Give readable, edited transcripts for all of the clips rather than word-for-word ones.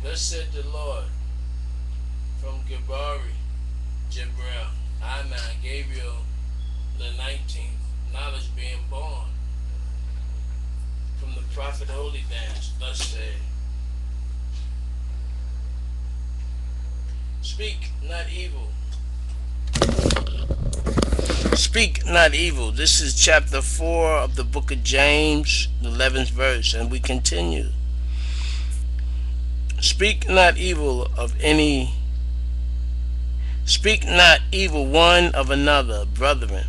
Thus said the Lord, from Jibril, Gabriel the 19th, knowledge being born, from the prophet Holy Dance, thus said, speak not evil. Speak not evil. This is chapter 4 of the book of James, the 11th verse, and we continue. Speak not evil of any. Speak not evil one of another, brethren.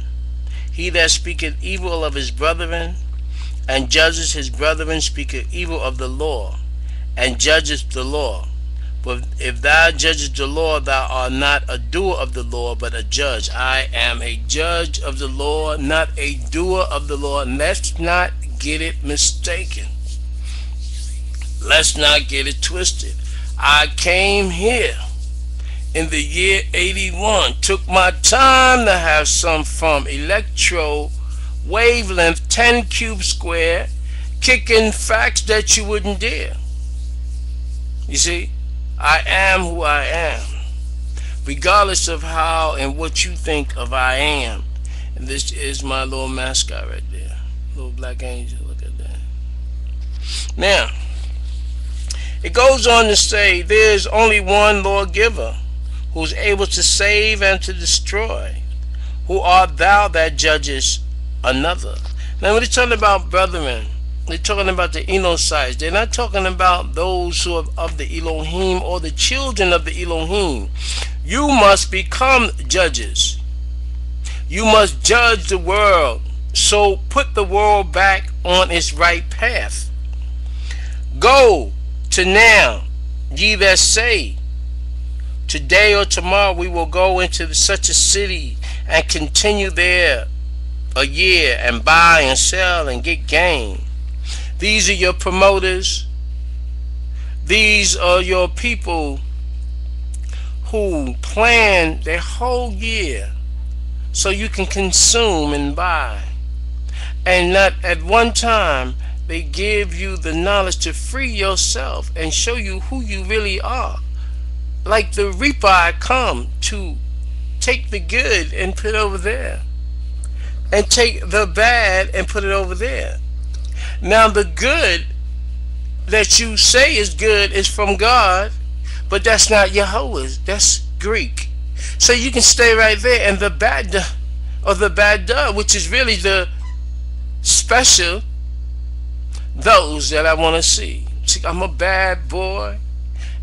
He that speaketh evil of his brethren, and judges his brethren, speaketh evil of the law, and judgeth the law. But if thou judgest the law, thou art not a doer of the law, but a judge. I am a judge of the law, not a doer of the law. And let's not get it mistaken. Let's not get it twisted. I came here in the year 81, took my time to have some from electro wavelength 10 cube square, kicking facts that you wouldn't dare. You see, I am who I am, regardless of how and what you think of I am. And this is my little mascot right there, little black angel. Look at that. Now, it goes on to say, there is only one lawgiver, who's able to save and to destroy. Who art thou that judgest another? Now, when they're talking about brethren, they're talking about the Enochites. They're not talking about those who are of the Elohim or the children of the Elohim. You must become judges. You must judge the world. So put the world back on its right path. Go to now, ye that say, today or tomorrow we will go into such a city and continue there a year and buy and sell and get gain. These are your promoters. These are your people who plan their whole year so you can consume and buy. And not at one time they give you the knowledge to free yourself and show you who you really are. Like the reaper, I come to take the good and put it over there, and take the bad and put it over there. Now the good that you say is good is from God, but that's not Yahweh's, that's Greek. So you can stay right there, and the bad, or the bad, which is really the special, those that I want to see. See, I'm a bad boy,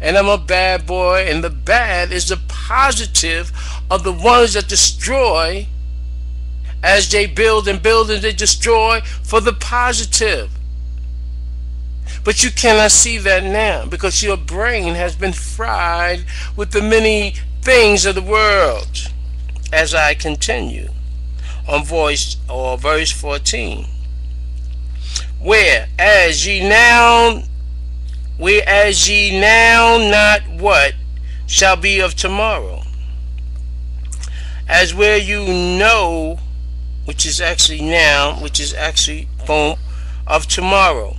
and I'm a bad boy, and the bad is the positive of the ones that destroy. As they build and build and they destroy for the positive. But you cannot see that now because your brain has been fried with the many things of the world. As I continue on verse 14. Whereas ye now not what shall be of tomorrow. As where you know, which is actually now, which is actually, boom, of tomorrow.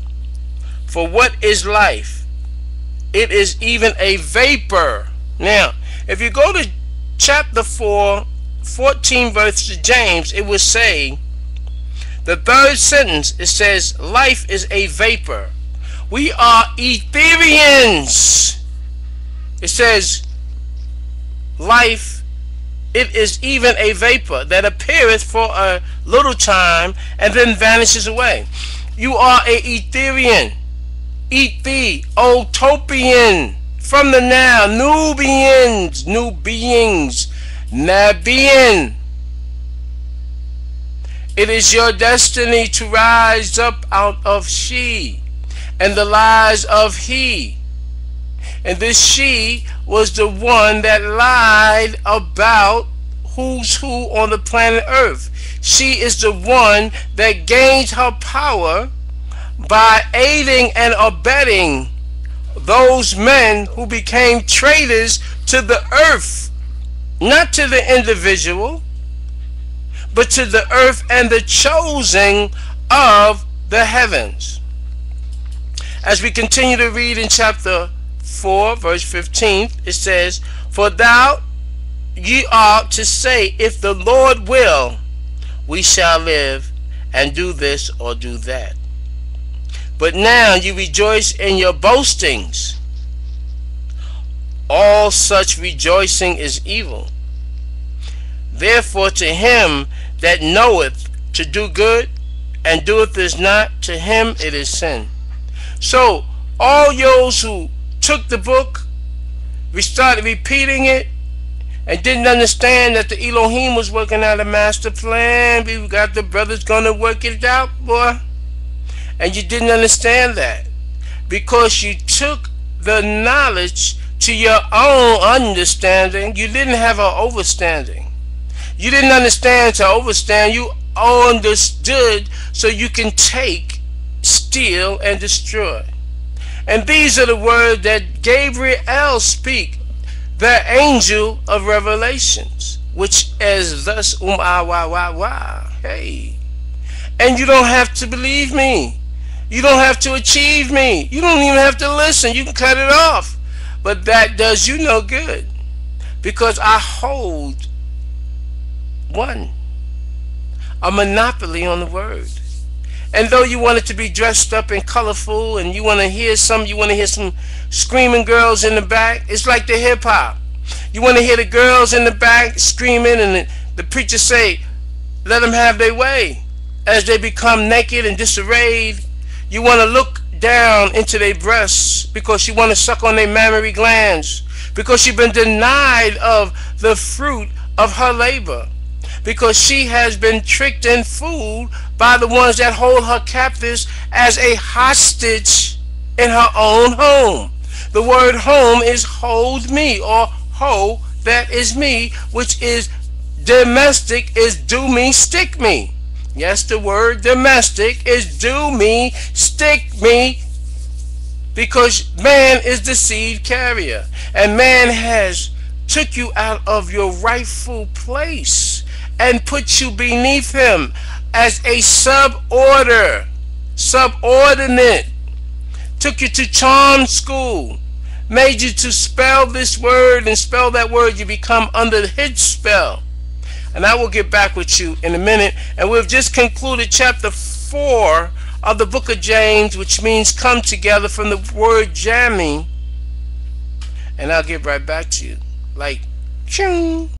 For what is life? It is even a vapor. Now, if you go to chapter 4, 14 verse of James, it will say, the third sentence, it says, life is a vapor. We are Etherians. It says, life, it is even a vapor that appeareth for a little time and then vanishes away. You are a Etherian, Utopian, from the now, Nubians, new beings, Nabian. It is your destiny to rise up out of she and the lies of he. And this she was the one that lied about who's who on the planet Earth. She is the one that gained her power by aiding and abetting those men who became traitors to the earth, not to the individual, but to the earth and the chosen of the heavens. As we continue to read in chapter 4 verse 15, it says, for thou ye ought to say, if the Lord will, we shall live, and do this or do that. But now you rejoice in your boastings. All such rejoicing is evil. Therefore to him that knoweth to do good, and doeth this not, to him it is sin. So all those who took the book, we started repeating it, and didn't understand that the Elohim was working out a master plan. We got the brothers gonna work it out, boy. And you didn't understand that because you took the knowledge to your own understanding. You didn't have an overstanding. You didn't understand to overstand. You understood so you can take, steal, and destroy. And these are the words that Gabriel speak, the angel of revelations, which is thus hey. And you don't have to believe me. You don't have to achieve me. You don't even have to listen. You can cut it off. But that does you no good, because I hold a monopoly on the word. And though you want it to be dressed up and colorful, and you want to hear some screaming girls in the back, it's like the hip hop. You want to hear the girls in the back screaming, and the preacher say, let them have their way. As they become naked and disarrayed, you want to look down into their breasts because you want to suck on their mammary glands, because you've been denied of the fruit of her labor, because she has been tricked and fooled by the ones that hold her captives as a hostage in her own home. The word home is hold me, or ho, that is me, which is domestic, is do me, stick me. Yes, the word domestic is do me, stick me, because man is the seed carrier, and man has took you out of your rightful place and put you beneath him as a subordinate, took you to charm school, made you to spell this word and spell that word. You become under his spell. And I will get back with you in a minute, and we've just concluded chapter 4 of the book of James, which means come together, from the word jamming, and I'll get right back to you like ching.